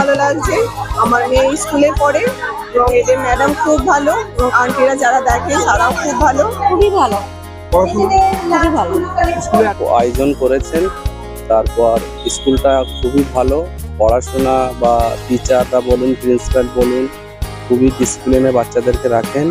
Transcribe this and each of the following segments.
ভালো লাগছে। আমার মেয়ে স্কুলে পড়ে এবং এদের ম্যাডাম খুব ভালো এবং আন্টিরা যারা দেখে তারাও খুব ভালো, খুবই ভালো, খুবই ভালো। স্কুলে আয়োজন করেছেন, তারপর স্কুলটা খুবই ভালো, পড়াশোনা বা টিচাররা বলুন, প্রিন্সিপাল বলুন, খুবই ডিসিপ্লিনে বাচ্চাদেরকে রাখেন।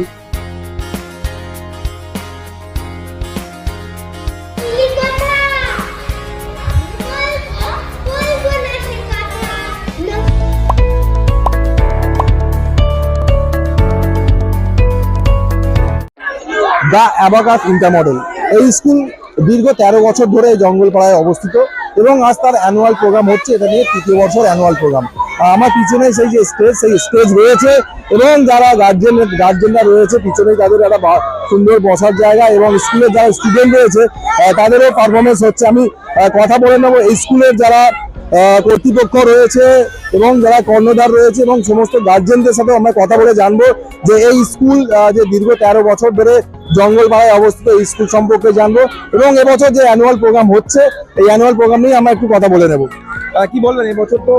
দ্য অ্যাবাকাস ইন্টার মডেল এই স্কুল দীর্ঘ 13 বছর ধরে জঙ্গলপাড়ায় অবস্থিত এবং আজ তার অ্যানুয়াল প্রোগ্রাম হচ্ছে। এটা নিয়ে 3য় বছর অ্যানুয়াল প্রোগ্রাম। আমার পিছনে সেই যে স্টেজ রয়েছে এবং যারা গার্জেনরা রয়েছে পিছনে তাদের একটা সুন্দর বসার জায়গা এবং স্কুলের যারা স্টুডেন্ট রয়েছে তাদেরও পারফরমেন্স হচ্ছে। আমি কথা বলে নেবো এই স্কুলের যারা কর্তৃপক্ষ রয়েছে এবং যারা কর্ণধার রয়েছে এবং সমস্ত গার্জেনদের সাথে আমরা কথা বলে জানবো যে এই স্কুল যে দীর্ঘ 13 বছর ধরে জঙ্গলপাড়ায় অবস্থিত এই স্কুল সম্পর্কে জানবো এবং এবছর যে অ্যানুয়াল প্রোগ্রাম হচ্ছে এই অ্যানুয়াল প্রোগ্রাম নিয়ে আমরা একটু কথা বলে নেব। কি বলবেন এবছর? তো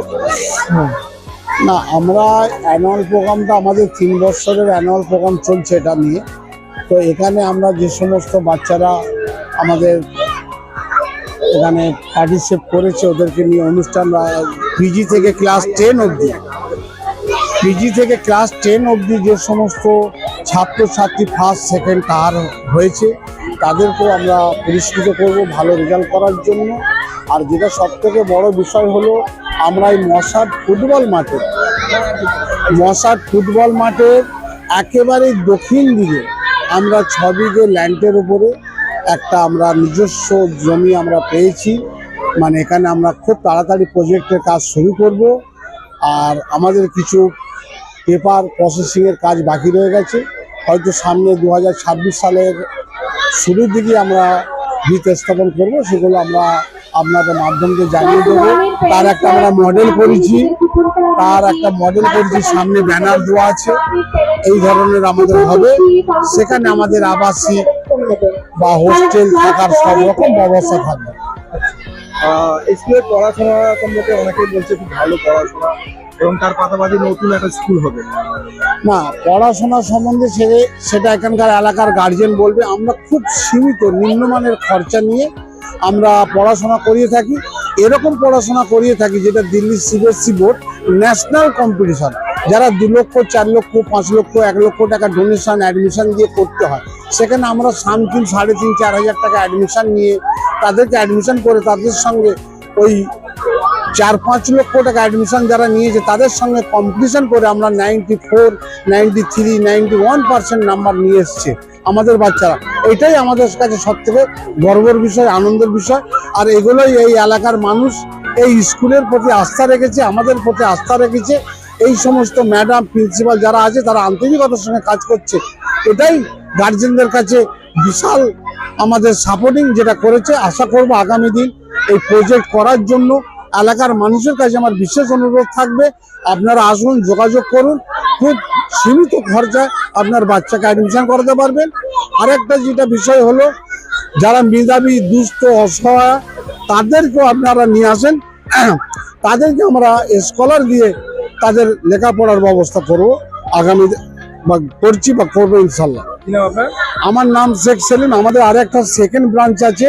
না, আমরা অ্যানুয়াল প্রোগ্রামটা আমাদের 3 বছরের অ্যানুয়াল প্রোগ্রাম চলছে এটা নিয়ে। তো এখানে আমরা যে সমস্ত বাচ্চারা আমাদের এখানে পার্টিসিপেট করেছে ওদেরকে নিয়ে অনুষ্ঠান পিজি থেকে ক্লাস 10 অবধি যে সমস্ত ছাত্রছাত্রী ফার্স্ট সেকেন্ড থার্ড হয়েছে তাদেরকেও আমরা পুরস্কৃত করব ভালো রেজাল্ট করার জন্য। আর যেটা সবথেকে বড় বিষয় হলো আমরা এই মশাট ফুটবল মাঠের একেবারে দক্ষিণ দিকে আমরা 6 বিঘে ল্যান্ডের উপরে একটা আমরা নিজস্ব জমি আমরা পেয়েছি। মানে এখানে আমরা খুব তাড়াতাড়ি প্রজেক্টের কাজ শুরু করব। আর আমাদের কিছু পেপার প্রসেসিংয়ের কাজ বাকি রয়ে গেছে, হয়তো সামনে 2026 সালের শুরুর দিকে আমরা ভিত স্থাপন করব, সেগুলো আমরা আপনাদের মাধ্যমে জানিয়ে দেবো। তার একটা আমরা মডেল করেছি, সামনে ব্যানার দেওয়া আছে। এই ধরনের আমাদের হবে, সেখানে আমাদের আবাসিক বা হোস্টেল থাকার সব রকম ব্যবস্থা থাকবে। স্কুলের পড়াশোনা সম্পর্কে অনেকেই বলছে খুব ভালো পড়াশোনা এবং তার পাশাপাশি নতুন একটা স্কুল হবে। না, পড়াশোনা সম্বন্ধে সেটা এখানকার এলাকার গার্জেন বলবে। আমরা খুব সীমিত নিম্নমানের খরচা নিয়ে আমরা পড়াশোনা করিয়ে থাকি। এরকম পড়াশোনা করিয়ে থাকি যেটা Delhi CBSE board national competition, যারা 2 লক্ষ 4 লক্ষ 5 লক্ষ 1 লক্ষ টাকা ডোনেশন অ্যাডমিশন দিয়ে করতে হয়, সেখানে আমরা সামথিং 3,500-4 হাজার টাকা অ্যাডমিশন নিয়ে তাদেরকে অ্যাডমিশন করে তাদের সঙ্গে ওই 4-5 লক্ষ টাকা অ্যাডমিশন যারা নিয়েছে তাদের সঙ্গে কম্পিটিশন করে আমরা 94, 93, 91% নাম্বার নিয়ে এসছে আমাদের বাচ্চারা। এটাই আমাদের কাছে সবথেকে গর্বের বিষয়, আনন্দের বিষয়। আর এগুলোই এই এলাকার মানুষ এই স্কুলের প্রতি আস্থা রেখেছে, আমাদের প্রতি আস্থা রেখেছে। এই সমস্ত ম্যাডাম প্রিন্সিপাল যারা আছে তারা আন্তরিকতার সঙ্গে কাজ করছে। এটাই গার্জেনদের কাছে বিশাল আমাদের সাপোর্টিং যেটা করেছে। আশা করব আগামী দিন এই প্রজেক্ট করার জন্য এলাকার মানুষের কাছে আমার বিশেষ অনুরোধ থাকবে, আপনারা আসুন, যোগাযোগ করুন। খুব সীমিত খরচায় আপনার বাচ্চাকে অ্যাডমিশন করাতে পারবেন। আরেকটা যেটা বিষয় হলো যারা মেধাবী, দুস্থ, অসহায় তাদেরকেও আপনারা নিয়ে আসেন, তাদেরকে আমরা স্কলার দিয়ে তাদের লেখাপড়ার ব্যবস্থা করব আগামী করবো ইনশাল্লাহ। আমার নাম শেখ সেলিম। আমাদের আরেকটা সেকেন্ড ব্রাঞ্চ আছে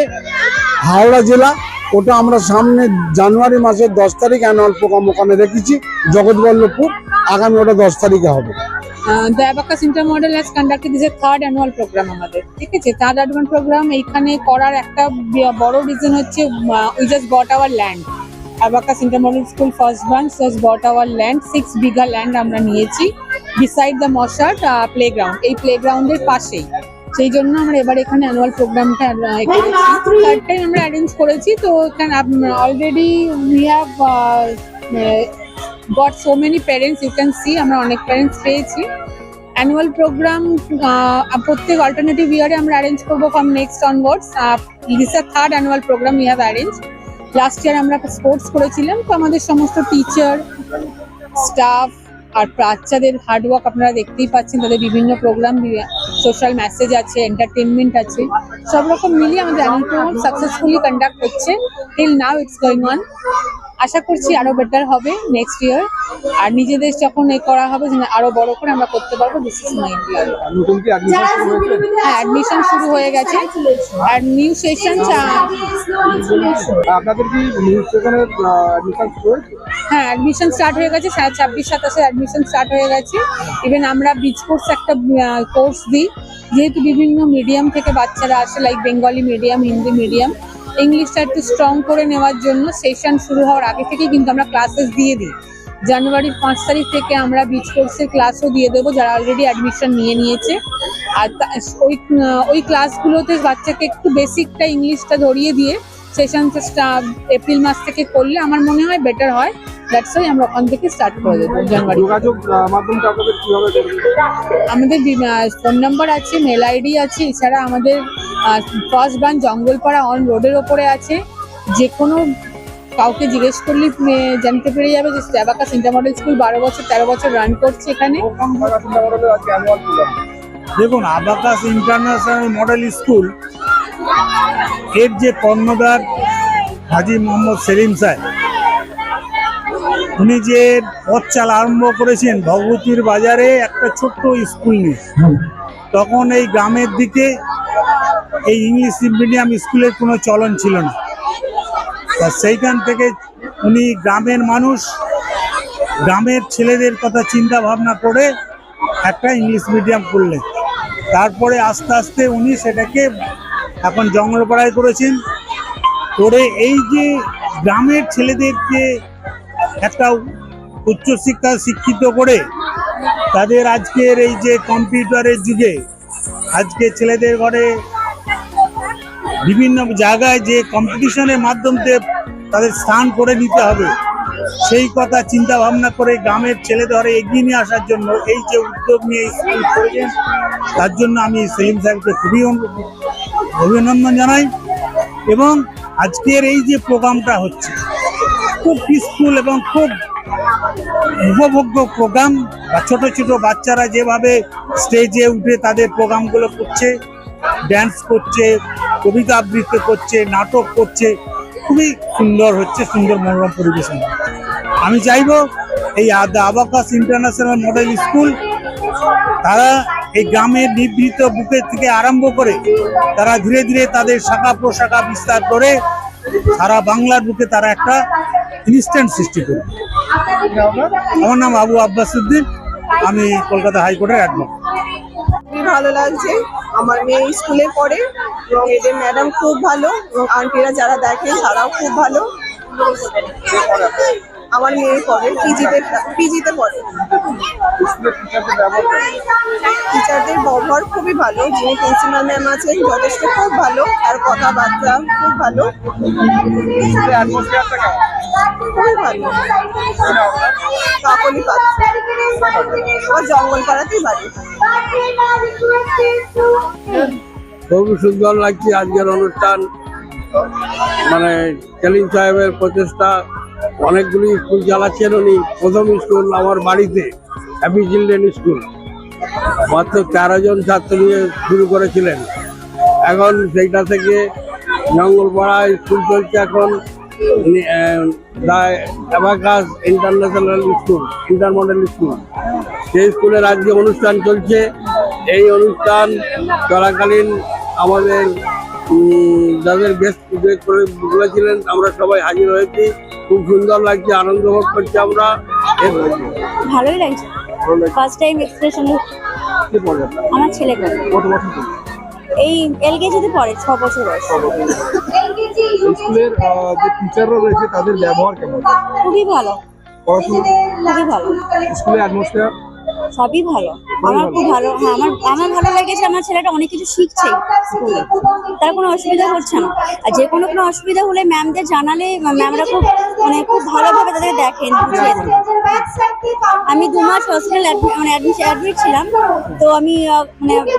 হাওড়া জেলা, ওটা আমরা সামনে জানুয়ারি মাসের 10 তারিখ অ্যানুয়াল প্রোগ্রাম ওখানে রেখেছি জগৎবল্লভপুর। আগামী ওটা 10 তারিখে হবে। The Abacus Inter Model has conducted this third annual program আমাদের, ঠিক আছে? থার্ড অ্যানুয়াল প্রোগ্রাম এইখানে করার একটা বড় রিজন হচ্ছে we just bought our land. Abacus Inter Model School first branch just bought our land, 6 bigha land আমরা নিয়েছি beside the মশাট প্লেগ্রাউন্ড। এই প্লেগ্রাউন্ডের পাশেই, সেই জন্য আমরা এবার এখানে অ্যানুয়াল প্রোগ্রামটা থার্ড টাইম আমরা অ্যারেঞ্জ করেছি। তো এখানে already we have got so many parents, you can see আমরা অনেক প্যারেন্টস পেয়েছি। অ্যানুয়াল প্রোগ্রাম প্রত্যেক অল্টারনেটিভ ইয়ারে আমরা অ্যারেঞ্জ করবো from next onwards. This uh third annual programme we have arrange. Last year আমরা স্পোর্টস করেছিলাম, তো আমাদের সমস্ত টিচার, স্টাফ আর বাচ্চাদের হার্ডওয়ার্ক আপনারা দেখতেই পাচ্ছেন। তাদের বিভিন্ন প্রোগ্রাম, সোশ্যাল মেসেজ আছে, এন্টারটেনমেন্ট আছে, সব রকম মিলিয়ে আমাদের অ্যানুয়াল প্রোগ্রাম সাকসেসফুলি কন্ডাক্ট হচ্ছে। Till now it's going on. আশা করছি আরো বেটার হবে নেক্সট ইয়ার। আর নিজেদের যখন করা হবে আরো বড় করে আমরা করতে পারবো। This is my plan. নতুন কি অ্যাডমিশন শুরু হয়েছে? হ্যাঁ, অ্যাডমিশন শুরু হয়ে গেছে আর নিউ সেশন। আপনাদের কি নিউ সেশনের অ্যাডমিশন শুরু হয়েছে? হ্যাঁ, অ্যাডমিশন স্টার্ট হয়ে গেছে, 26-27 অ্যাডমিশন স্টার্ট হয়ে গেছে। ইভেন আমরা ব্রিজ কোর্স একটা কোর্স দিই, যেহেতু বিভিন্ন মিডিয়াম থেকে বাচ্চারা আসে, like Bengali medium, Hindi medium, ইংলিশটা একটু স্ট্রং করে নেওয়ার জন্য সেশন শুরু হওয়ার আগে থেকে কিন্তু আমরা ক্লাসেস দিয়ে দিই। জানুয়ারির 5 তারিখ থেকে আমরা ব্রিজ কোর্সের ক্লাসও দিয়ে দেবো যারা অলরেডি অ্যাডমিশন নিয়েছে। আর ওই ক্লাসগুলোতে বাচ্চাকে একটু বেসিকটা ইংলিশটা ধরিয়ে দিয়ে সেশনটা এপ্রিল মাস থেকে করলে আমার মনে হয় বেটার হয়। দ্যাটস ওয়াই আমরা ওখান থেকে স্টার্ট করে দেবো জানুয়ারি। যোগাযোগ মাধ্যমটা আপনাদের কিভাবে করবেন? আমাদের ফোন নাম্বার আছে, মেল আইডি আছে, এছাড়া আমাদের ফার্স্ট ব্রাঞ্চ জঙ্গলপাড়া অন রোডের ওপরে আছে। যে কোনো কাউকে জিজ্ঞেস করলে জানতে পেরে যাবে যে অ্যাবাকাস ইন্টার মডেল স্কুল 13 বছর রান করছে এখানে। দেখুন, আবাকাস ইন্টারন্যাশনাল মডেল স্কুল এর যে কর্ণধার হাজি মোহাম্মদ সেলিম সাহেব, উনি যে পথ চাল আরম্ভ করেছেন ভগবতীর বাজারে একটা ছোট্ট স্কুল নিয়ে, তখন এই গ্রামের দিকে এই ইংলিশ মিডিয়াম স্কুলের কোনো চলন ছিল না। তা সেইখান থেকে উনি গ্রামের মানুষ, গ্রামের ছেলেদের কথা চিন্তা ভাবনা করে একটা ইংলিশ মিডিয়াম করলেন। তারপরে আস্তে আস্তে উনি সেটাকে এখন জঙ্গলপাড়ায় করেছেন। করে এই যে গ্রামের ছেলেদেরকে একটা উচ্চশিক্ষা শিক্ষিত করে তাদের আজকের এই যে কম্পিউটারের যুগে আজকে ছেলেদের ঘরে বিভিন্ন জায়গায় যে কম্পিটিশনের মাধ্যমে তাদের স্থান করে নিতে হবে, সেই কথা চিন্তা ভাবনা করে গ্রামের ছেলেদের এগিয়ে নিয়ে আসার জন্য এই যে উদ্যোগ নিয়ে স্কুল করেছেন, তার জন্য আমি সেলিম সাহেবকে খুবই অভিনন্দন জানাই। এবং আজকের এই যে প্রোগ্রামটা হচ্ছে খুব পিসফুল এবং খুব উপভোগ্য প্রোগ্রাম। ছোট ছোট বাচ্চারা যেভাবে স্টেজে উঠে তাদের প্রোগ্রামগুলো করছে, ড্যান্স করছে, কবিতা আবৃত্তি করছে, নাটক করছে, খুবই সুন্দর হচ্ছে, সুন্দর মনোরম পরিবেশন। আমি চাইবো এই আবাকাস ইন্টারন্যাশনাল মডেল স্কুল তারা এই গ্রামের নিভৃত বুকের থেকে আরম্ভ করে তারা ধীরে ধীরে তাদের শাখা প্রশাখা বিস্তার করে সারা বাংলার বুকে তারা একটা ইনস্ট্যান্ট সৃষ্টি করবে। আমার নাম আবু আব্বাস উদ্দিন, আমি কলকাতা হাইকোর্টের অ্যাডভোকেট। খুবই ভালো লাগছে। আমার মেয়ে স্কুলে পড়ে এবং এদের ম্যাডাম খুব ভালো এবং আন্টিরা যারা দেখেন তারাও খুব ভালো। আমার মেয়ে পড়ে পিজিতে পড়ে। টিচারদের ব্যবহার খুবই ভালো। যিনি প্রিন্সিপাল ম্যাম আছেন যথেষ্ট খুব ভালো, আর কথাবার্তা খুব ভালো, খুবই ভালো। কাকলি পাত্র, আমার জঙ্গলপাড়াতেই বাড়ি। খুবই সুন্দর লাগছে আজকের অনুষ্ঠান। মানে সেলিম সাহেবের প্রচেষ্টা, অনেকগুলি স্কুল চালাচ্ছেন উনি। প্রথম স্কুল আমার বাড়িতে হ্যাপি চিলড্রেন স্কুল, মাত্র 13 জন ছাত্র নিয়ে শুরু করেছিলেন। এখন সেইটা থেকে জঙ্গলপাড়া স্কুল চলছে এখন abacus international school, inter model school. সেই স্কুলের আজকে অনুষ্ঠান চলছে। এই অনুষ্ঠান চলাকালীন আমাদের যাদের গেস্ট করে বলেছিলেন আমরা সবাই হাজির হয়েছি। খুব সুন্দর লাগছে, আনন্দ ভোগ করছি আমরা। ভালোই লাগছে, ফার্স্ট টাইম এক্সপ্রেশন। আমার ছেলে এই এলকেজিতে পড়ে, 6 বছর বয়স। স্কুলের যে টিচাররা রয়েছে তাদের ব্যবহার কেমন? খুবই ভালো, খুবই ভালো। স্কুলের অ্যাটমসফিয়ার সবই ভালো, আমার খুব ভালো। হ্যাঁ, আমার ভালো লেগেছে। আমার ছেলেটা অনেক কিছু শিখছে স্কুলে, তার কোনো অসুবিধা হচ্ছে না। আর যে কোনো অসুবিধা হলে ম্যামদের জানালে ম্যামরা খুব খুব ভালোভাবে তাদের দেখেন, বুঝিয়ে দেন। আমি 2 মাস হসপিটাল অ্যাডমিট ছিলাম, তো আমি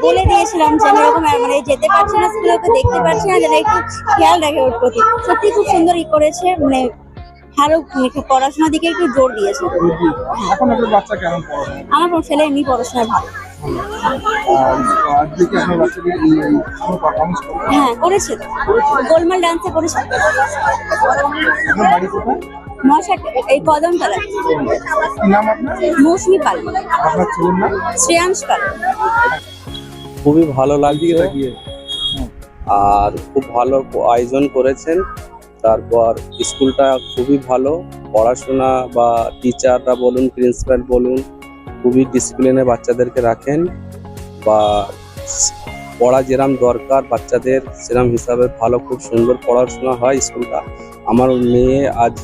বলে দিয়েছিলাম যে আমি এরকম যেতে পারছি না স্কুলে, ওকে দেখতে পারছি না, যেন একটু খেয়াল রাখে ওর প্রতি। সত্যি খুব সুন্দর করেছে, ভালো পড়াশোনার দিকে একটু জোর দিয়েছে। এখন আপনার বাচ্চা কেমন পড়াশোনা? আমার ছেলে এমনি পড়াশোনায় ভালো। হ্যাঁ, করেছে, গোলমাল ডান্সে করেছে। মশাট এই কদমতলা। কি নাম আপনার? মৌসুমি পাল। আপনার ছেলের নাম? শ্রেয়াংশ পাল। খুবই ভালো লাগছে, আর খুব ভালো আয়োজন করেছেন। তারপর স্কুলটা খুবই ভালো, পড়াশোনা বা টিচাররা বলুন, প্রিন্সিপাল বলুন, খুবই ডিসিপ্লিনে বাচ্চাদেরকে রাখেন, বা পড়া যেরকম দরকার বাচ্চাদের সেরকম হিসাবে ভালো, খুব সুন্দর পড়াশোনা হয় স্কুলটা। আমার মেয়ে আজ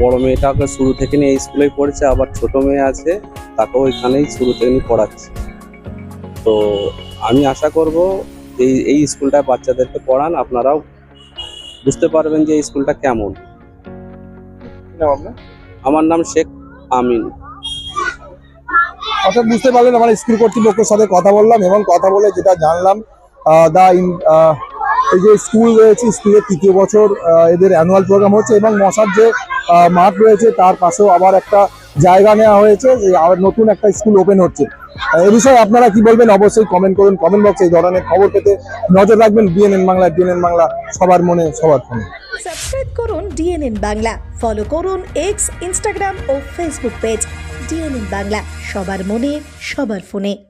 বড় মেয়েটাকে শুরু থেকে নিয়ে এই স্কুলেই পড়ছে, আবার ছোট মেয়ে আছে তাকেও এখানেই শুরু থেকে নিয়ে পড়াচ্ছে। তো আমি আশা করব এই স্কুলটায় বাচ্চাদেরকে পড়ান, আপনারাও বুঝতে পারবেন যে এই স্কুলটা কেমন। আমার নাম শেখ আমিন। অর্থাৎ বুঝতে পারলেন, আমার স্কুল কর্তৃপক্ষের সাথে কথা বললাম এবং কথা বলে যেটা জানলাম, এই যে স্কুল রয়েছে, স্কুলের 3য় বছর এদের অ্যানুয়াল প্রোগ্রাম হচ্ছে এবং মশার যে মাঠ রয়েছে তার পাশেও আবার একটা জায়গা নেওয়া হয়েছে, যে আবার নতুন একটা স্কুল ওপেন হচ্ছে। এ বিষয়ে আপনারা কি বলবেন অবশ্যই কমেন্ট করুন। কমেন্ট বক্সে এই ধরনের খবর পেতে নজর রাখবেন। ডিএনএন বাংলা, ডিএনএন বাংলা সবার মনে সবার ফোনে। সাবস্ক্রাইব করুন ডিএনএন বাংলা, ফলো করুন এক্স, ইনস্টাগ্রাম ও ফেসবুক পেজ ডিএনএন বাংলা, সবার মনে সবার ফোনে।